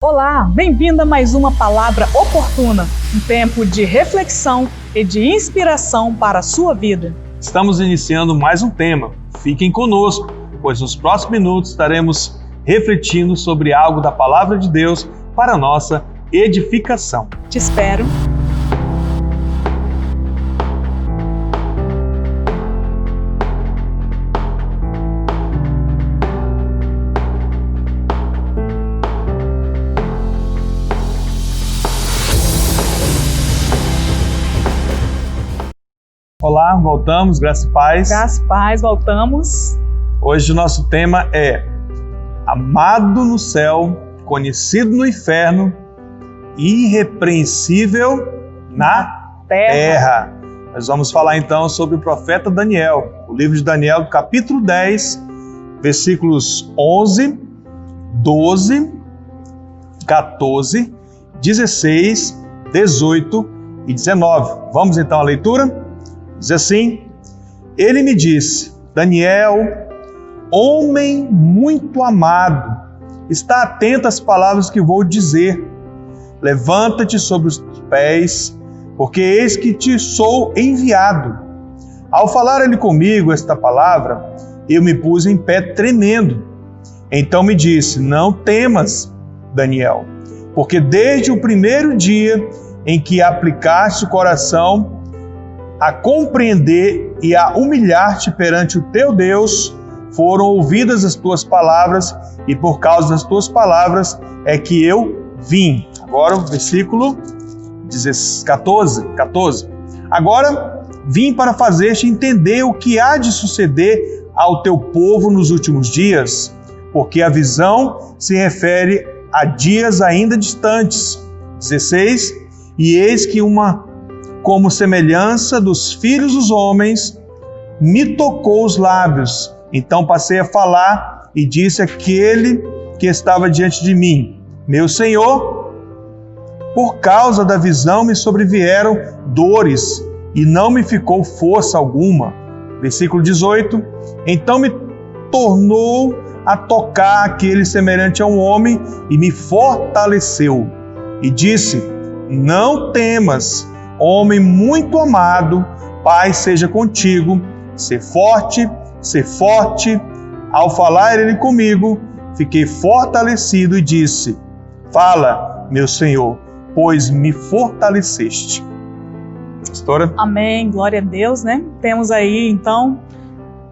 Olá, bem-vindo a mais uma Palavra Oportuna, um tempo de reflexão e de inspiração para a sua vida. Estamos iniciando mais um tema. Fiquem conosco, pois nos próximos minutos estaremos refletindo sobre algo da Palavra de Deus para a nossa edificação. Te espero. Olá, voltamos, graça e paz. Graça e paz, voltamos. Hoje o nosso tema é amado no céu, conhecido no inferno, irrepreensível na terra. Nós vamos falar então sobre o profeta Daniel, o livro de Daniel, capítulo 10, versículos 11, 12, 14, 16, 18 e 19. Vamos então à leitura? Diz assim: ele me disse, Daniel, homem muito amado, está atento às palavras que vou dizer. Levanta-te sobre os pés, porque eis que te sou enviado. Ao falar ele comigo esta palavra, eu me pus em pé tremendo. Então me disse, não temas, Daniel, porque desde o primeiro dia em que aplicaste o coração a compreender e a humilhar-te perante o teu Deus, foram ouvidas as tuas palavras, e por causa das tuas palavras é que eu vim. Agora o versículo 14. Agora vim para fazer-te entender o que há de suceder ao teu povo nos últimos dias, porque a visão se refere a dias ainda distantes. 16. E eis que como semelhança dos filhos dos homens, me tocou os lábios. Então passei a falar e disse àquele que estava diante de mim, meu Senhor, por causa da visão me sobrevieram dores e não me ficou força alguma. Versículo 18, então me tornou a tocar aquele semelhante a um homem e me fortaleceu. E disse, não temas, homem muito amado, Pai seja contigo, ser forte. Ao falar ele comigo, fiquei fortalecido e disse, fala, meu Senhor, pois me fortaleceste. Pastora? Amém, glória a Deus, né? Temos aí, então,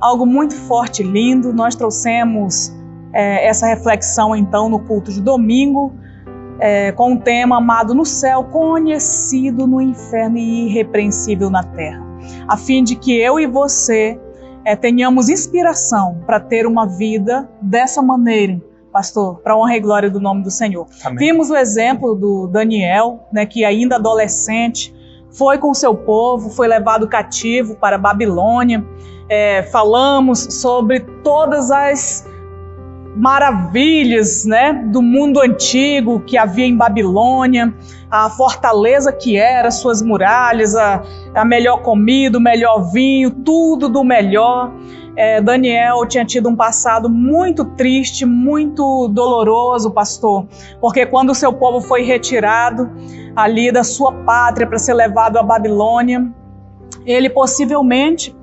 algo muito forte e lindo. Nós trouxemos essa reflexão, então, no culto de domingo, com o tema amado no céu, conhecido no inferno e irrepreensível na terra, a fim de que eu e você tenhamos inspiração para ter uma vida dessa maneira, pastor, para a honra e glória do nome do Senhor. Amém. Vimos o exemplo do Daniel, né, que ainda adolescente foi com seu povo, foi levado cativo para a Babilônia. Falamos sobre todas as maravilhas, né, do mundo antigo que havia em Babilônia, a fortaleza que era, suas muralhas, a melhor comida, o melhor vinho, tudo do melhor. Daniel tinha tido um passado muito triste, muito doloroso, pastor, porque quando o seu povo foi retirado ali da sua pátria para ser levado à Babilônia, ele possivelmente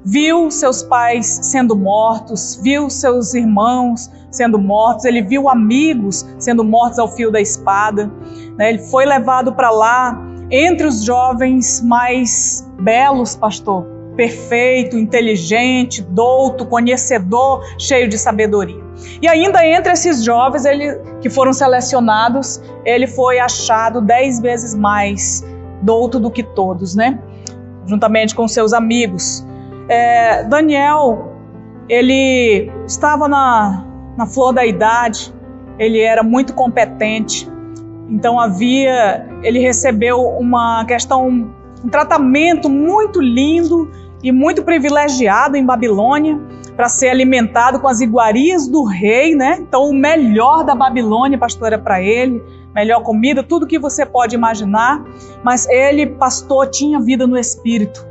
viu seus pais sendo mortos, viu seus irmãos sendo mortos, ele viu amigos sendo mortos ao fio da espada, né? Ele foi levado para lá entre os jovens mais belos, pastor, perfeito, inteligente, douto, conhecedor, cheio de sabedoria. E ainda entre esses jovens que foram selecionados, ele foi achado 10 vezes mais douto do que todos, né? Juntamente com seus amigos. Daniel, ele estava na flor da idade, ele era muito competente, então ele recebeu um tratamento muito lindo e muito privilegiado em Babilônia, para ser alimentado com as iguarias do rei, né? Então o melhor da Babilônia, pastor, era para ele, melhor comida, tudo que você pode imaginar, mas ele, pastor, tinha vida no Espírito.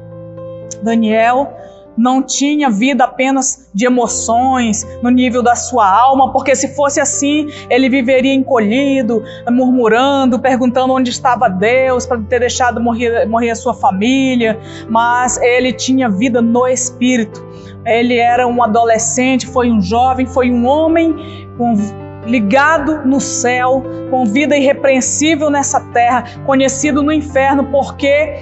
Daniel não tinha vida apenas de emoções no nível da sua alma, porque se fosse assim, ele viveria encolhido, murmurando, perguntando onde estava Deus para ter deixado morrer a sua família, mas ele tinha vida no Espírito. Ele era um adolescente, foi um jovem, foi um homem ligado no céu, com vida irrepreensível nessa terra, conhecido no inferno, porque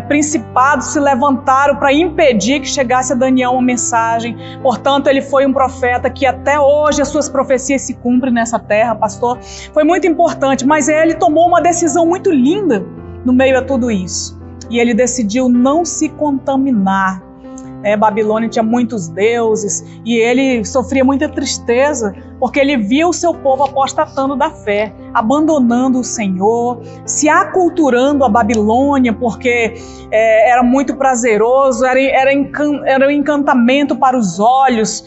principados se levantaram para impedir que chegasse a Daniel uma mensagem. Portanto, ele foi um profeta que até hoje as suas profecias se cumprem nessa terra, pastor. Foi muito importante, mas ele tomou uma decisão muito linda no meio a tudo isso. E ele decidiu não se contaminar. Babilônia tinha muitos deuses e ele sofria muita tristeza porque ele via o seu povo apostatando da fé, abandonando o Senhor, se aculturando a Babilônia porque era muito prazeroso, era um encantamento para os olhos,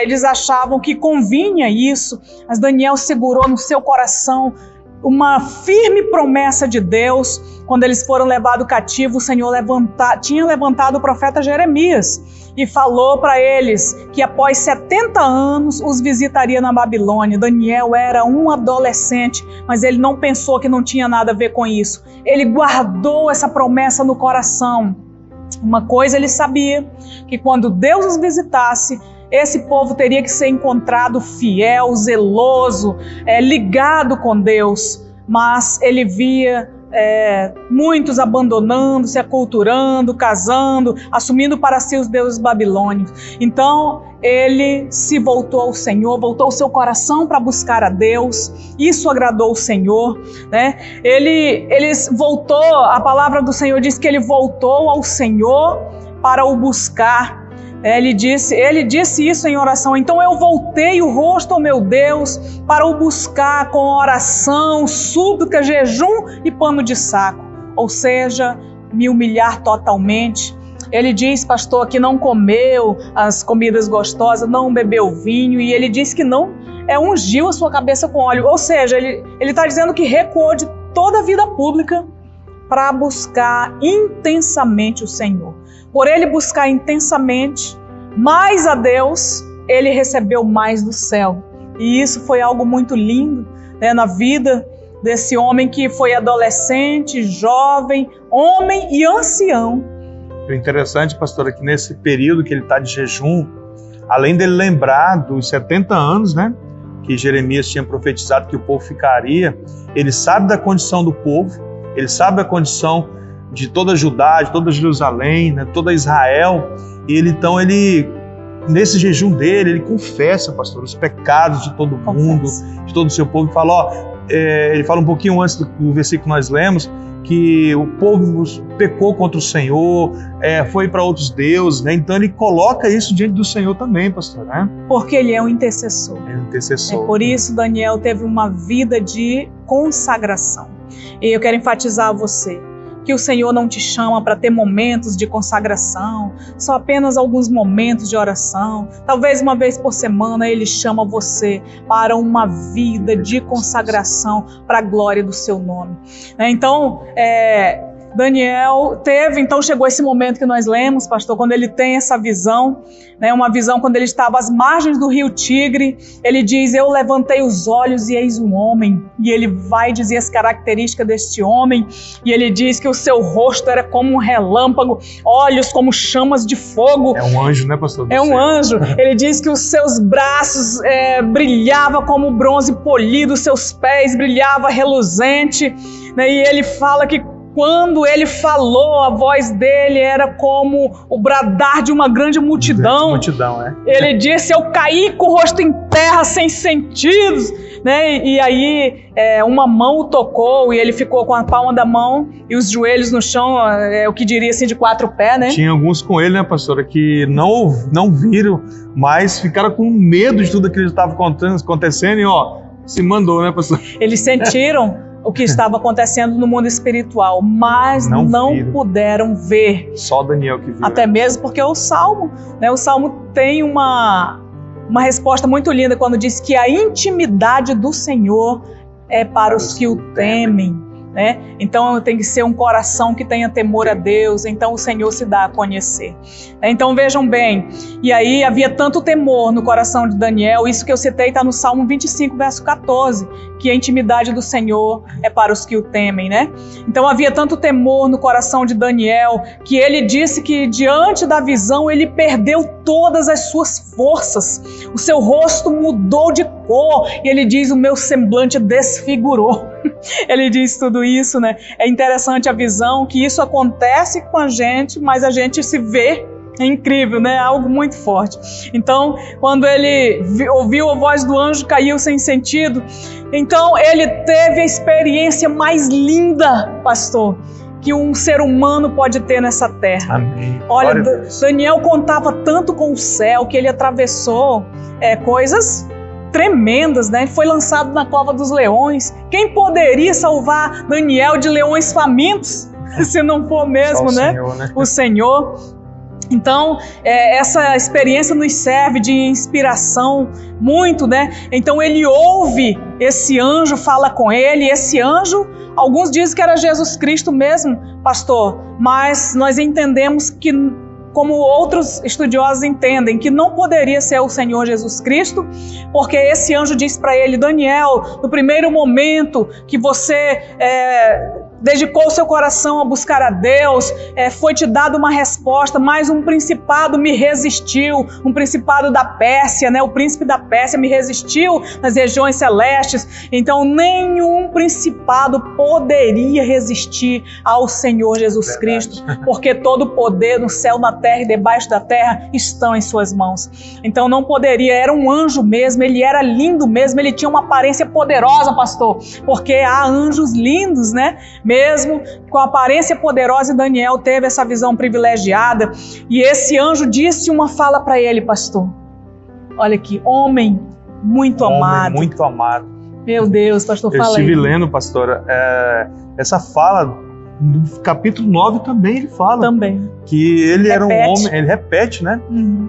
eles achavam que convinha isso, mas Daniel segurou no seu coração uma firme promessa de Deus. Quando eles foram levados cativos, o Senhor tinha levantado o profeta Jeremias e falou para eles que após 70 anos os visitaria na Babilônia. Daniel era um adolescente, mas ele não pensou que não tinha nada a ver com isso. Ele guardou essa promessa no coração. Uma coisa ele sabia, que quando Deus os visitasse, esse povo teria que ser encontrado fiel, zeloso, ligado com Deus. Mas ele via muitos abandonando, se aculturando, casando, assumindo para si os deuses babilônicos. Então ele se voltou ao Senhor, voltou o seu coração para buscar a Deus. Isso agradou o Senhor, né? Ele voltou, a palavra do Senhor diz que ele voltou ao Senhor para o buscar. Ele disse isso em oração. Então eu voltei o rosto ao meu Deus para o buscar com oração, súplica, jejum e pano de saco. Ou seja, me humilhar totalmente. Ele diz, pastor, que não comeu as comidas gostosas, não bebeu vinho, e ele diz que não ungiu a sua cabeça com óleo. Ou seja, ele está dizendo que recuou de toda a vida pública para buscar intensamente o Senhor. Por ele buscar intensamente mais a Deus, ele recebeu mais do céu. E isso foi algo muito lindo, né, na vida desse homem que foi adolescente, jovem, homem e ancião. O interessante, pastor, é que nesse período que ele está de jejum, além dele lembrar dos 70 anos, né, que Jeremias tinha profetizado que o povo ficaria, ele sabe da condição do povo, ele sabe da condição de toda Judá, de toda Jerusalém, né, toda Israel, e então ele, nesse jejum dele, ele confessa, pastor, os pecados de todo mundo, de todo o seu povo, e fala, ele fala um pouquinho antes do versículo que nós lemos, que o povo pecou contra o Senhor, foi para outros deuses, né? Então ele coloca isso diante do Senhor também, pastor, né? Porque ele é um intercessor. É um intercessor. Por isso Daniel teve uma vida de consagração. E eu quero enfatizar a você que o Senhor não te chama para ter momentos de consagração, só apenas alguns momentos de oração. Talvez uma vez por semana Ele chama você para uma vida de consagração para a glória do seu nome. Então, Daniel chegou esse momento que nós lemos, pastor, quando ele tem essa visão, né, uma visão quando ele estava às margens do rio Tigre. Ele diz, eu levantei os olhos e eis um homem, e ele vai dizer as características deste homem, e ele diz que o seu rosto era como um relâmpago, olhos como chamas de fogo. É um anjo, né, pastor? É um anjo. Ele diz que os seus braços brilhavam como bronze polido, seus pés brilhavam reluzente, né, e ele fala que quando ele falou, a voz dele era como o bradar de uma grande multidão. Ele disse, eu caí com o rosto em terra, sem sentidos, né? E aí uma mão o tocou e ele ficou com a palma da mão e os joelhos no chão, o que diria assim, de 4 pés, né? Tinha alguns com ele, né, pastora, que não viram, mas ficaram com medo de tudo aquilo que estava acontecendo e se mandou, né, pastor? Eles sentiram o que estava acontecendo no mundo espiritual, mas não puderam ver. Só Daniel que viu. Até mesmo porque o Salmo tem uma resposta muito linda quando diz que a intimidade do Senhor é para os que o temem. né? Então tem que ser um coração que tenha temor a Deus, então o Senhor se dá a conhecer. Então vejam bem, e aí havia tanto temor no coração de Daniel, isso que eu citei está no Salmo 25, verso 14, que a intimidade do Senhor é para os que o temem, né? Então havia tanto temor no coração de Daniel, que ele disse que diante da visão ele perdeu todas as suas forças, o seu rosto mudou de cor, e ele diz, o meu semblante desfigurou. Ele diz tudo isso, né? É interessante a visão, que isso acontece com a gente, mas a gente se vê. É incrível, né? É algo muito forte. Então, quando ele ouviu a voz do anjo, caiu sem sentido. Então, ele teve a experiência mais linda, pastor, que um ser humano pode ter nessa terra. Amém. Olha, Daniel contava tanto com o céu que ele atravessou coisas tremendas, né? Ele foi lançado na cova dos leões. Quem poderia salvar Daniel de leões famintos? Se não for mesmo, né? Senhor, né? O Senhor. Então, essa experiência nos serve de inspiração muito, né? Então ele ouve esse anjo, fala com ele, esse anjo, alguns dizem que era Jesus Cristo mesmo, pastor, mas nós entendemos que, como outros estudiosos entendem, que não poderia ser o Senhor Jesus Cristo, porque esse anjo diz para ele, Daniel, no primeiro momento que você dedicou o seu coração a buscar a Deus, foi te dada uma resposta, mas um principado me resistiu, um principado da Pérsia, né? O príncipe da Pérsia me resistiu nas regiões celestes, então nenhum principado poderia resistir ao Senhor Jesus Cristo, porque todo o poder no céu, na terra e debaixo da terra estão em suas mãos. Então não poderia, era um anjo mesmo, ele era lindo mesmo, ele tinha uma aparência poderosa, pastor, porque há anjos lindos, né? Mesmo com aparência poderosa, Daniel teve essa visão privilegiada, e esse anjo disse uma fala para ele, pastor. Olha aqui, homem muito amado. Muito amado. Meu Deus, pastor, eu fala aí. Eu estive lendo, pastora, essa fala, no capítulo 9 também ele fala. Também. Que ele era um homem, ele repete, né?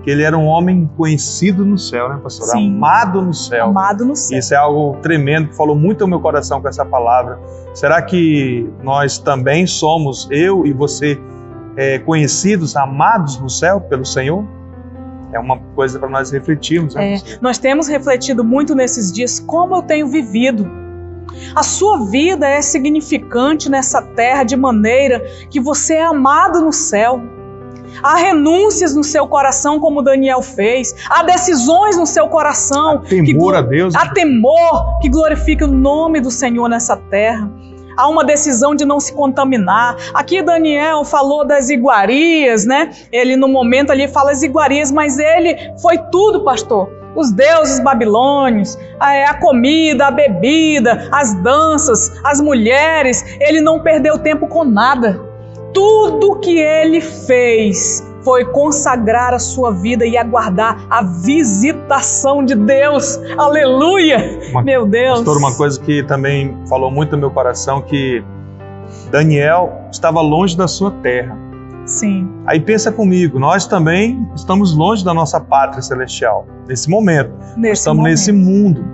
Que ele era um homem conhecido no céu, né, pastor? Sim. Amado no céu. Amado no céu. Isso é algo tremendo, que falou muito ao meu coração com essa palavra. Será que nós também somos, eu e você, conhecidos, amados no céu pelo Senhor? É uma coisa para nós refletirmos. Né? Nós temos refletido muito nesses dias como eu tenho vivido. A sua vida é significante nessa terra de maneira que você é amado no céu. Há renúncias no seu coração, como Daniel fez. Há decisões no seu coração. Há temor a Deus. Há temor que glorifica o nome do Senhor nessa terra. Há uma decisão de não se contaminar. Aqui Daniel falou das iguarias, né? Ele no momento ali fala as iguarias, mas ele foi tudo, pastor. Os deuses babilônios, a comida, a bebida, as danças, as mulheres. Ele não perdeu tempo com nada. Tudo que ele fez foi consagrar a sua vida e aguardar a visitação de Deus. Aleluia! Meu Deus! Pastor, uma coisa que também falou muito no meu coração, que Daniel estava longe da sua terra. Sim. Aí pensa comigo, nós também estamos longe da nossa pátria celestial, nesse momento. Estamos nesse mundo.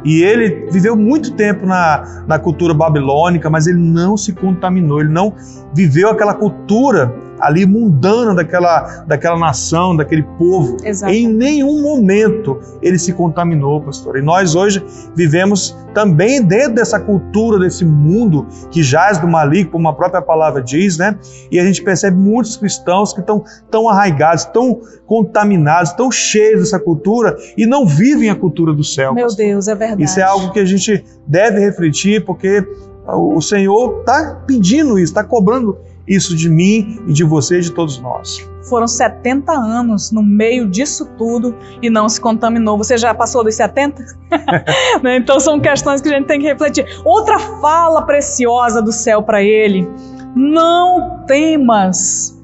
E ele viveu muito tempo na cultura babilônica, mas ele não se contaminou, ele não viveu aquela cultura ali mundana daquela nação, daquele povo. Exato. Em nenhum momento ele se contaminou, pastor. E nós hoje vivemos também dentro dessa cultura, desse mundo que jaz do maligno, como a própria palavra diz, né? E a gente percebe muitos cristãos que estão tão arraigados, tão contaminados, tão cheios dessa cultura e não vivem a cultura do céu. Meu pastor. Deus, é verdade. Isso é algo que a gente deve refletir, porque o Senhor está pedindo isso, está cobrando isso de mim e de você e de todos nós. Foram 70 anos no meio disso tudo e não se contaminou. Você já passou dos 70? Então são questões que a gente tem que refletir. Outra fala preciosa do céu para ele: não temas.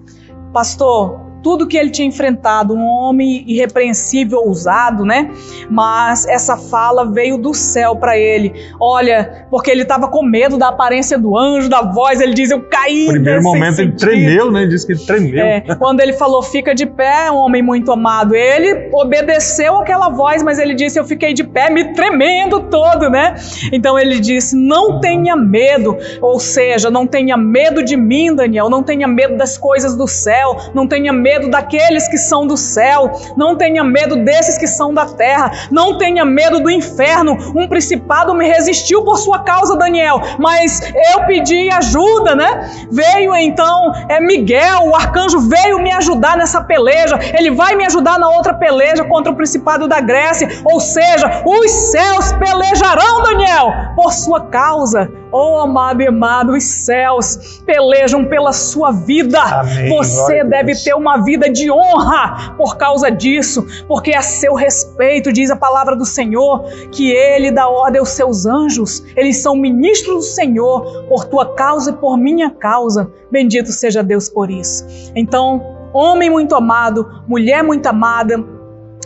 Pastor, tudo que ele tinha enfrentado, um homem irrepreensível, ousado, né? Mas essa fala veio do céu para ele. Olha, porque ele estava com medo da aparência do anjo, da voz, ele diz, eu caí. No primeiro momento ele tremeu, né? Ele disse que ele tremeu. Quando ele falou, fica de pé, um homem muito amado, ele obedeceu aquela voz, mas ele disse, eu fiquei de pé, me tremendo todo, né? Então ele disse, não tenha medo, ou seja, não tenha medo de mim, Daniel, não tenha medo das coisas do céu, não tenha medo daqueles que são do céu, não tenha medo desses que são da terra, não tenha medo do inferno. Um principado me resistiu por sua causa, Daniel, mas eu pedi ajuda, né? Veio então Miguel, o arcanjo, veio me ajudar nessa peleja, ele vai me ajudar na outra peleja contra o principado da Grécia, ou seja, os céus pelejarão, Daniel, por sua causa. Oh, amado e amado, os céus pelejam pela sua vida. Amém. Você deve ter uma vida de honra por causa disso, porque a seu respeito, diz a palavra do Senhor, que Ele dá ordem aos seus anjos, eles são ministros do Senhor, por tua causa e por minha causa. Bendito seja Deus por isso. Então, homem muito amado, mulher muito amada,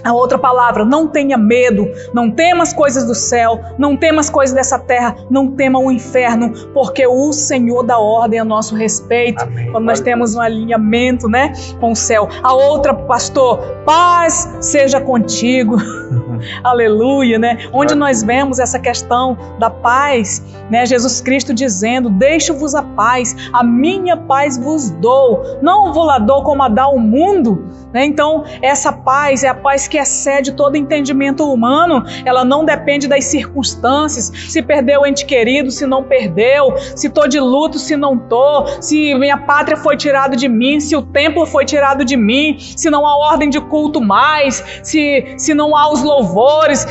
a outra palavra, não tenha medo, não tema as coisas do céu, não tema as coisas dessa terra, não tema o inferno, porque o Senhor dá ordem a nosso respeito. Amém. Quando nós temos um alinhamento, né, com o céu. A outra, pastor, paz seja contigo. Aleluia, né? Onde nós vemos essa questão da paz, né? Jesus Cristo dizendo, deixo-vos a paz, a minha paz vos dou, não vou lá dou como a dá o mundo, né? Então, essa paz é a paz que excede todo entendimento humano, ela não depende das circunstâncias, se perdeu o ente querido, se não perdeu, se estou de luto, se não estou, se minha pátria foi tirada de mim, se o templo foi tirado de mim, se não há ordem de culto mais, se não há os louvores,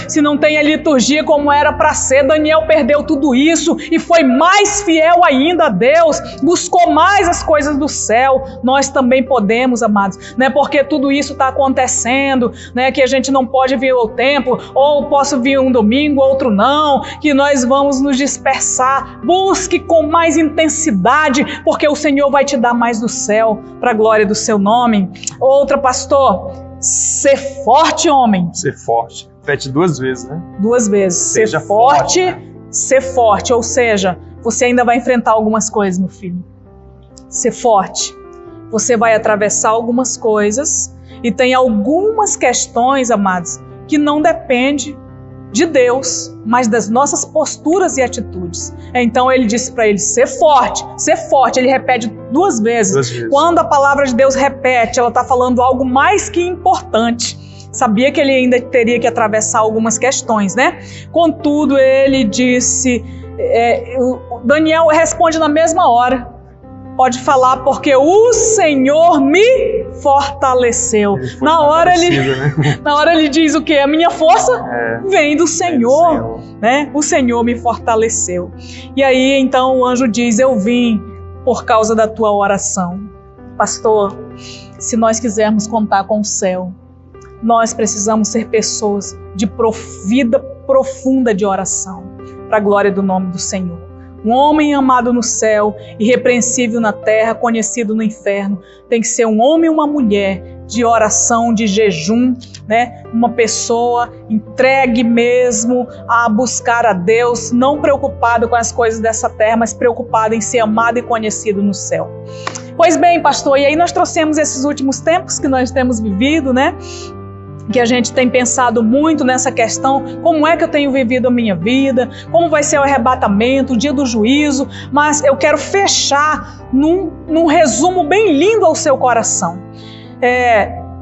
se não tem a liturgia como era para ser. Daniel perdeu tudo isso e foi mais fiel ainda a Deus, buscou mais as coisas do céu. Nós também podemos, amados, né? Porque tudo isso está acontecendo, né? Que a gente não pode vir ao templo, ou posso vir um domingo, outro não, que nós vamos nos dispersar. Busque com mais intensidade, porque o Senhor vai te dar mais do céu, para a glória do seu nome. Outra, pastor, ser forte, homem. Ser forte. Repete 2 vezes, né? 2 vezes. Seja ser forte, forte, né? Ser forte. Ou seja, você ainda vai enfrentar algumas coisas, meu filho. Ser forte. Você vai atravessar algumas coisas e tem algumas questões, amados, que não dependem de Deus, mas das nossas posturas e atitudes. Então ele disse para ele, ser forte, ser forte. Ele repete 2 vezes. 2 vezes. Quando a palavra de Deus repete, ela está falando algo mais que importante. Sabia que ele ainda teria que atravessar algumas questões, né? Contudo, ele disse, Daniel responde na mesma hora. Pode falar, porque o Senhor me fortaleceu. Na hora ele diz o quê? A minha força vem do Senhor, né? O Senhor me fortaleceu. E aí, então, o anjo diz, eu vim por causa da tua oração. Pastor, se nós quisermos contar com o céu, nós precisamos ser pessoas de vida profunda de oração, para a glória do nome do Senhor. Um homem amado no céu, irrepreensível na terra, conhecido no inferno, tem que ser um homem e uma mulher de oração, de jejum, né? Uma pessoa entregue mesmo a buscar a Deus, não preocupado com as coisas dessa terra, mas preocupado em ser amado e conhecido no céu. Pois bem, pastor, e aí nós trouxemos esses últimos tempos que nós temos vivido, né? Que a gente tem pensado muito nessa questão, como é que eu tenho vivido a minha vida, como vai ser o arrebatamento, o dia do juízo, mas eu quero fechar num resumo bem lindo ao seu coração.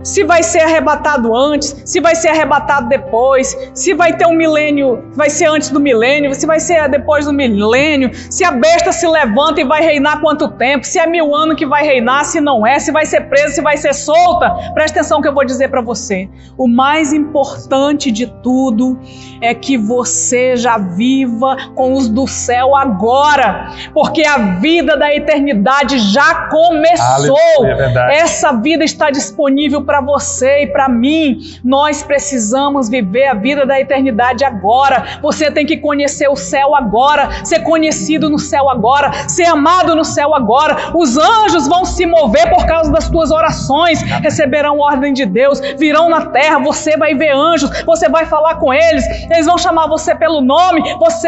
Se vai ser arrebatado antes, se vai ser arrebatado depois, se vai ter um milênio, vai ser antes do milênio, se vai ser depois do milênio, se a besta se levanta e vai reinar quanto tempo, se é 1000 anos que vai reinar, se não é, se vai ser presa, se vai ser solta. Presta atenção que eu vou dizer para você. O mais importante de tudo é que você já viva com os do céu agora, porque a vida da eternidade já começou. É verdade. Essa vida está disponível para você e para mim. Nós precisamos viver a vida da eternidade agora. Você tem que conhecer o céu agora, ser conhecido no céu agora, ser amado no céu agora. Os anjos vão se mover por causa das tuas orações, receberão ordem de Deus, virão na terra, você vai ver anjos, você vai falar com eles, eles vão chamar você pelo nome, você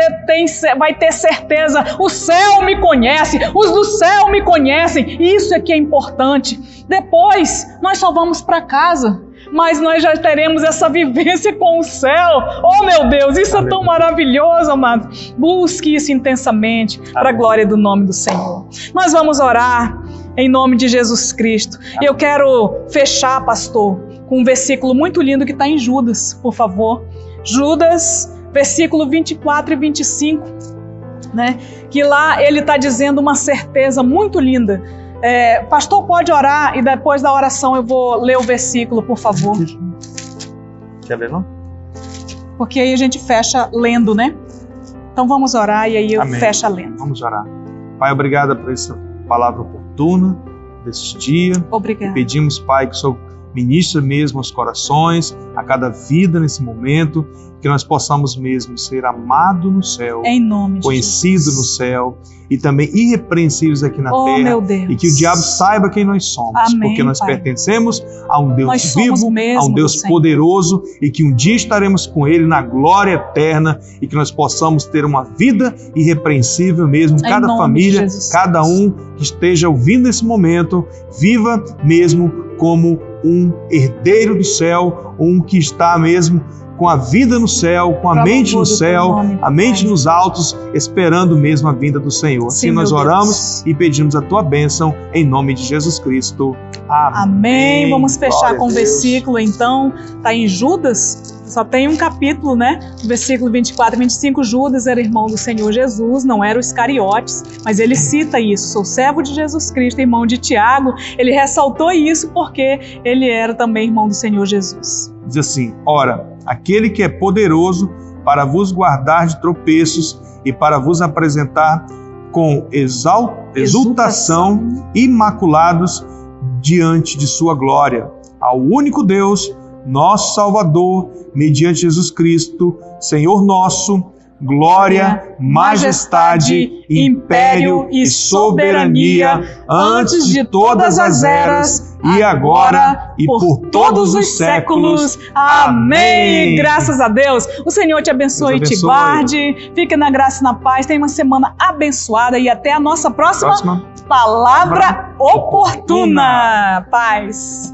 vai ter certeza, o céu me conhece, os do céu me conhecem. Isso é que é importante. Depois nós só vamos para casa, mas nós já teremos essa vivência com o céu. Oh meu Deus, isso é tão maravilhoso, amado. Busque isso intensamente para a glória do nome do Senhor. Nós vamos orar em nome de Jesus Cristo. E eu quero fechar, pastor, com um versículo muito lindo que está em Judas, por favor. Judas, versículo 24 e 25, né? Que lá ele está dizendo uma certeza muito linda. Pastor, pode orar e depois da oração eu vou ler o versículo, por favor. Quer ler, não? Porque aí a gente fecha lendo, né? Então vamos orar e aí eu fecho lendo. Vamos orar. Pai, obrigada por essa palavra oportuna deste dia. Obrigada. Pedimos, Pai, que o Senhor ministre mesmo os corações, a cada vida nesse momento, que nós possamos mesmo ser amados no céu, em nome de conhecidos Jesus. no céu e também irrepreensíveis aqui na terra. Meu Deus. E que o diabo saiba quem nós somos, Amém, porque nós Pai. pertencemos a um Deus Nós vivo, somos mesmo a um Deus do Senhor. poderoso, e que um dia estaremos com Ele na glória eterna, e que nós possamos ter uma vida irrepreensível mesmo, Em cada nome de família, Jesus cada um que esteja ouvindo nesse momento, viva mesmo como um herdeiro do céu, um que está mesmo com a vida no céu, com a Pra mente no louvor do céu, teu nome, a mente Pai. nos altos, esperando mesmo a vinda do Senhor. Sim, Assim nós meu oramos Deus. e pedimos a tua bênção em nome de Jesus Cristo. Amém. Vamos fechar Glória com a o Deus. versículo, então, está em Judas, só tem um capítulo, né? Versículo 24 e 25, Judas era irmão do Senhor Jesus, não era o Iscariotes, mas ele cita isso, sou servo de Jesus Cristo, irmão de Tiago. Ele ressaltou isso porque ele era também irmão do Senhor Jesus. Diz assim: ora, aquele que é poderoso para vos guardar de tropeços e para vos apresentar com exultação imaculados diante de sua glória, ao único Deus, nosso Salvador, mediante Jesus Cristo, Senhor nosso, glória, majestade, império e soberania antes de todas as eras, e agora e por todos os séculos. Amém. Graças a Deus. O Senhor te abençoe e te guarde. Fique na graça e na paz. Tenha uma semana abençoada e até a nossa próxima palavra oportuna. Paz.